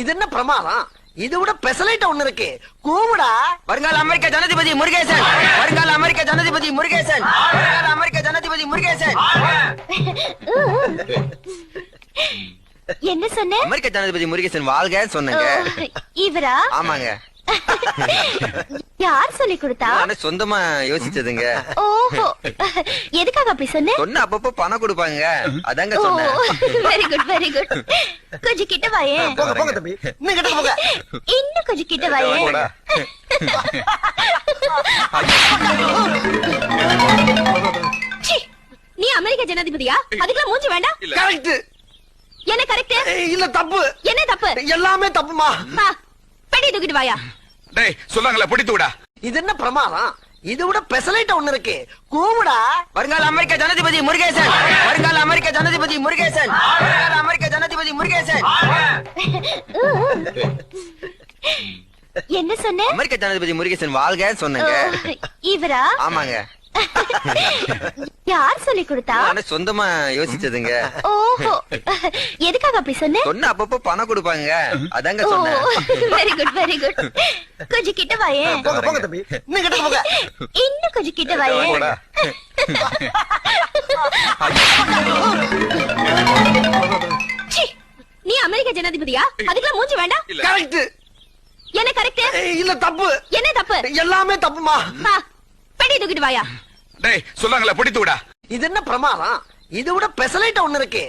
இது என்ன பிரமாதம்? இது விட பெசலைட் ஒண்ணு இருக்கு. கூவுடா. வருங்கால அமெரிக்க ஜனாதிபதி முருகேசன். வருங்கால அமெரிக்க ஜனாதிபதி முருகேசன். வருங்கால அமெரிக்க ஜனாதிபதி முருகேசன். என்ன சொன்ன? அமெரிக்க ஜனாதிபதி முருகேசன் வாழ்க சொன்னங்க. இவரா? ஆமாங்க. யார் சொல்லி கொடுத்தா? நானே சொந்தமா யோசிச்சதுங்க. ஓஹோ, எதுக்காக அப்படி சொன்ன? சொன்ன அப்பப்போ பணம் கொடுப்பாங்க, அதாங்க சொன்னேன். Very good very good. கொஞ்சம் கிட்ட வாயே. போங்க போங்க தம்பி, இன்னும் கிட்ட போங்க. இன்னும் கொஞ்சம் கிட்ட வாயே. சீ, நீ அமெரிக்க ஜனாதிபதியா? அதுக்கெல்லாம் மூஞ்சி வேண்டாம். கரெக்ட். என்ன கரெக்ட்? இல்ல தப்பு. என்ன தப்பு? எல்லாமே தப்புமா. பெட்டி தூக்கிட்டு வாயா. டேய் சொல்லாங்களே பிடித்து விடா. இது என்ன பிரமாதம்? இது விட பெசலைட் ஒண்ணு இருக்கு. கூவுடா. வருங்கால அமெரிக்க ஜனாதிபதி முருகேசன். வருங்கால அமெரிக்க ஜனாதிபதி முருகேசன். வருங்கால அமெரிக்க ஜனாதிபதி முருகேசன். என்ன சொன்ன? அமெரிக்க ஜனாதிபதி முருகேசன் வாழ்க சொன்னங்க. இவரா? ஆமாங்க. யார் சொல்லி கொடுத்தா? நானே சொந்தமா யோசிச்சதுங்க. ஓஹோ, எதுக்காக அப்படி சொன்ன? சொன்ன அப்பப்போ பணம் கொடுப்பாங்க, அதாங்க சொன்னேன். Very good very good. கொஞ்சம் கிட்ட வாயே. போங்க போங்க தம்பி, இன்னும் கிட்ட போங்க. இன்னும் கொஞ்சம் கிட்ட வாயே. சீ, நீ அமெரிக்க ஜனாதிபதியா? அதுக்கெல்லாம் மூஞ்சி வேண்டாம். கரெக்ட். என்ன கரெக்ட்? இல்ல தப்பு. என்ன தப்பு? எல்லாமே தப்புமா. பெட்டி தூக்கிட்டு வாயா. டேய் சொல்லாங்களே பிடித்து விடா. இது என்ன பிரமாதம்? இது விட பெசலைட் ஒண்ணு இருக்கு.